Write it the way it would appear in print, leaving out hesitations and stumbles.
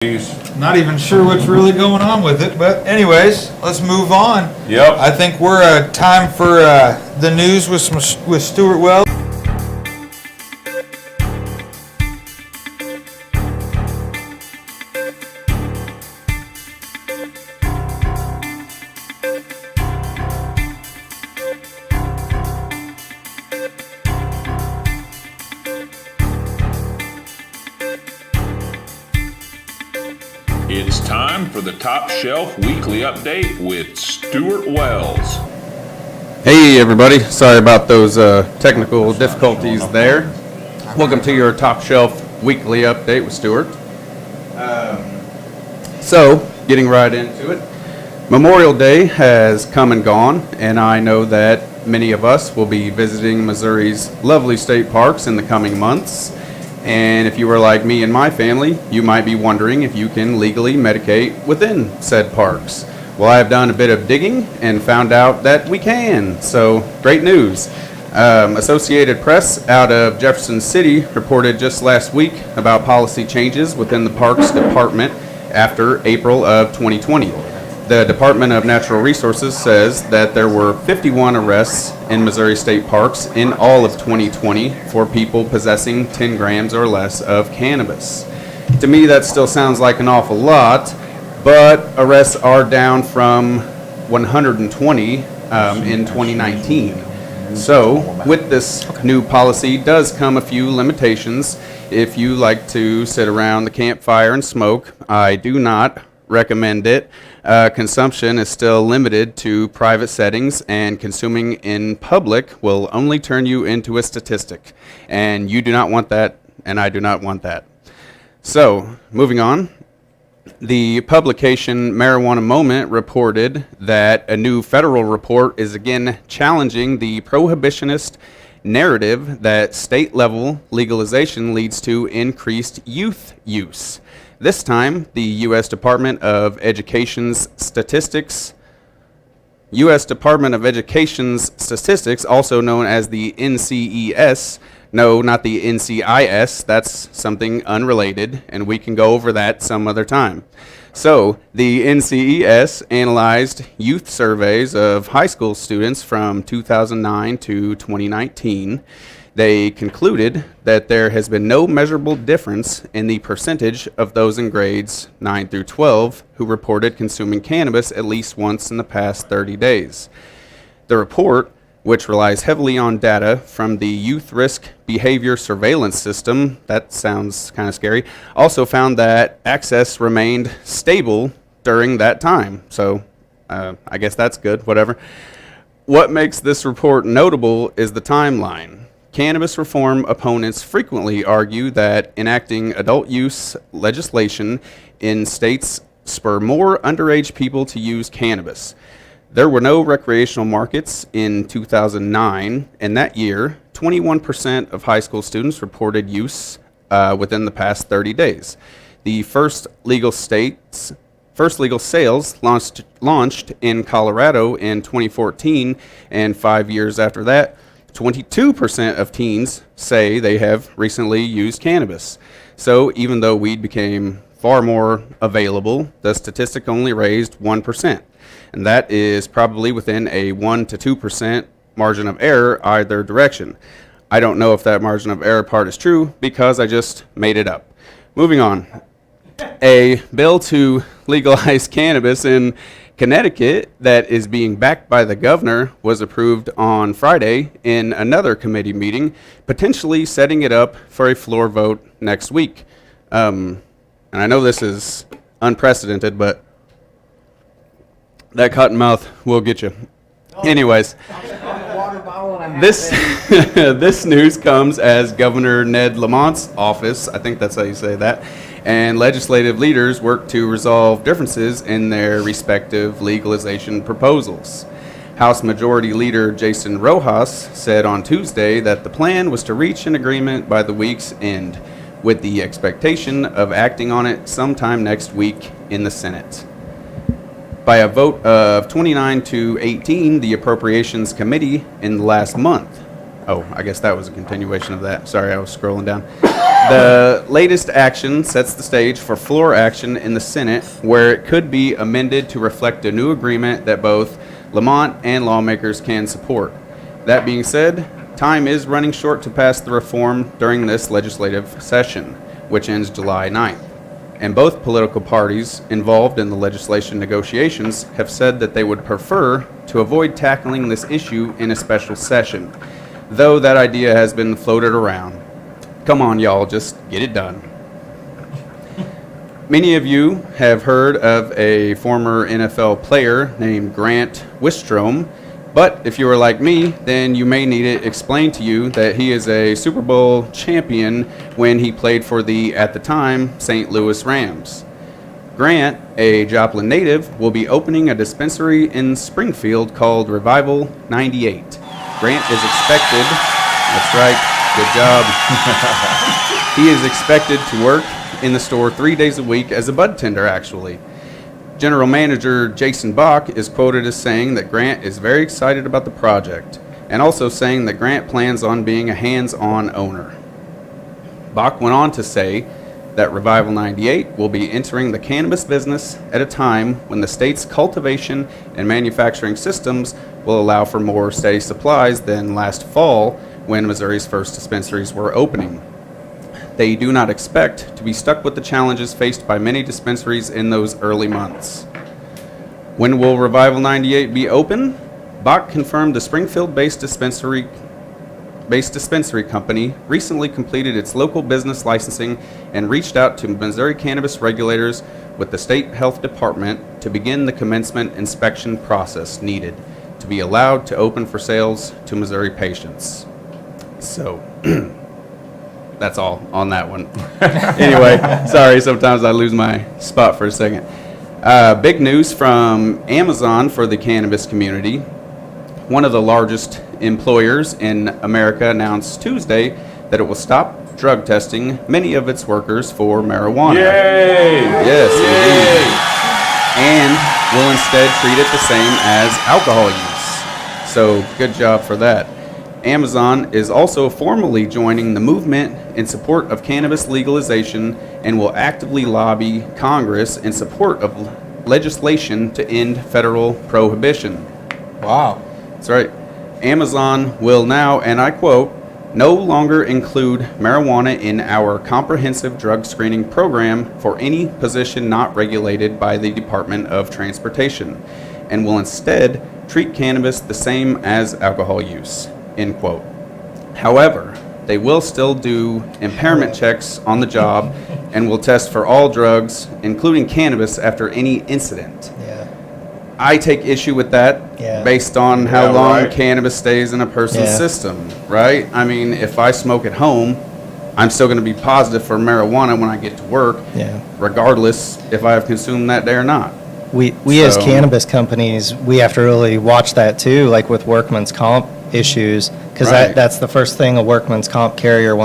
Not even sure what's really going on with it, but anyways, let's move on. Yep. I think we're time for the news with Stuart Wells. It's time for the Top Shelf Weekly Update with Stuart Wells. Hey everybody, sorry about those technical difficulties there. Welcome to your Top Shelf Weekly Update with Stuart. So, getting right into it, Memorial Day has come and gone, and I know that many of us will be visiting Missouri's lovely state parks in the coming months. And if you were like me and my family, you might be wondering if you can legally medicate within said parks. Well, I've done a bit of digging and found out that we can, so great news. Associated Press out of Jefferson City reported just last week about policy changes within the Parks Department after April of 2020. The Department of Natural Resources says that there were 51 arrests in Missouri state parks in all of 2020 for people possessing 10 grams or less of cannabis. To me, that still sounds like an awful lot, but arrests are down from 120 in 2019. So, with this new policy does come a few limitations. If you like to sit around the campfire and smoke, I do not recommend it. Consumption is still limited to private settings, and consuming in public will only turn you into a statistic. And you do not want that, and I do not want that. So, moving on. The publication Marijuana Moment reported that a new federal report is again challenging the prohibitionist narrative that state-level legalization leads to increased youth use. This time, the U.S. Department of Education's statistics, also known as the NCES, no, not the NCIS, that's something unrelated, and we can go over that some other time. So, the NCES analyzed youth surveys of high school students from 2009 to 2019. They concluded that there has been no measurable difference in the percentage of those in grades 9 through 12 who reported consuming cannabis at least once in the past 30 days. The report, which relies heavily on data from the Youth Risk Behavior Surveillance System, that sounds kind of scary, also found that access remained stable during that time. So I guess that's good, whatever. What makes this report notable is the timeline. Cannabis reform opponents frequently argue that enacting adult use legislation in states spur more underage people to use cannabis. There were no recreational markets in 2009, and that year, 21% of high school students reported use within the past 30 days. The first legal sales launched in Colorado in 2014, and 5 years after that, 22% of teens say they have recently used cannabis. So even though weed became far more available, the statistic only raised 1%. And that is probably within a 1 to 2% margin of error either direction. I don't know if that margin of error part is true because I just made it up. Moving on. A bill to legalize cannabis in Connecticut that is being backed by the governor was approved on Friday in another committee meeting, potentially setting it up for a floor vote next week. And I know this is unprecedented, but that cottonmouth will get you. Anyways, this news comes as Governor Ned Lamont's office, I think that's how you say that, and legislative leaders work to resolve differences in their respective legalization proposals. House Majority Leader Jason Rojas said on Tuesday that the plan was to reach an agreement by the week's end, with the expectation of acting on it sometime next week in the Senate. By a vote of 29 to 18, the Appropriations Committee in the last month, oh, I guess that was a continuation of that. Sorry, I was scrolling down. The latest action sets the stage for floor action in the Senate, where it could be amended to reflect a new agreement that both Lamont and lawmakers can support. That being said, time is running short to pass the reform during this legislative session, which ends July 9th. And both political parties involved in the legislation negotiations have said that they would prefer to avoid tackling this issue in a special session, though that idea has been floated around. Come on, y'all, just get it done. Many of you have heard of a former NFL player named Grant Wistrom, but if you are like me, then you may need it explained to you that he is a Super Bowl champion when he played for the, at the time, St. Louis Rams. Grant, a Joplin native, will be opening a dispensary in Springfield called Revival 98. Grant is expected, that's right, good job. He is expected to work in the store 3 days a week as a bud tender, actually. General Manager Jason Bach is quoted as saying that Grant is very excited about the project, and also saying that Grant plans on being a hands-on owner. Bach went on to say that Revival 98 will be entering the cannabis business at a time when the state's cultivation and manufacturing systems will allow for more steady supplies than last fall when Missouri's first dispensaries were opening. They do not expect to be stuck with the challenges faced by many dispensaries in those early months. When will Revival 98 be open? Bach confirmed the Springfield-based dispensary company recently completed its local business licensing and reached out to Missouri cannabis regulators with the state health department to begin the commencement inspection process needed to be allowed to open for sales to Missouri patients. So, that's all on that one. Anyway, sorry, sometimes I lose my spot for a second. Big news from Amazon for the cannabis community. One of the largest employers in America announced Tuesday that it will stop drug testing many of its workers for marijuana. Yay! Yes, indeed. And will instead treat it the same as alcohol use. So, good job for that. Amazon is also formally joining the movement in support of cannabis legalization and will actively lobby Congress in support of legislation to end federal prohibition. Wow. That's right. Amazon will now, and I quote, no longer include marijuana in our comprehensive drug screening program for any position not regulated by the Department of Transportation, and will instead treat cannabis the same as alcohol use. End quote. However, they will still do impairment checks on the job and will test for all drugs, including cannabis, after any incident. Yeah. I take issue with that Yeah. based on how Yeah, long right. cannabis stays in a person's Yeah. system, right? I mean, if I smoke at home, I'm still going to be positive for marijuana when I get to work, Yeah. regardless if I have consumed that day or not. We as So- cannabis companies, we have to really watch that too, like with workman's comp issues, because Right. that's the first thing a workman's comp carrier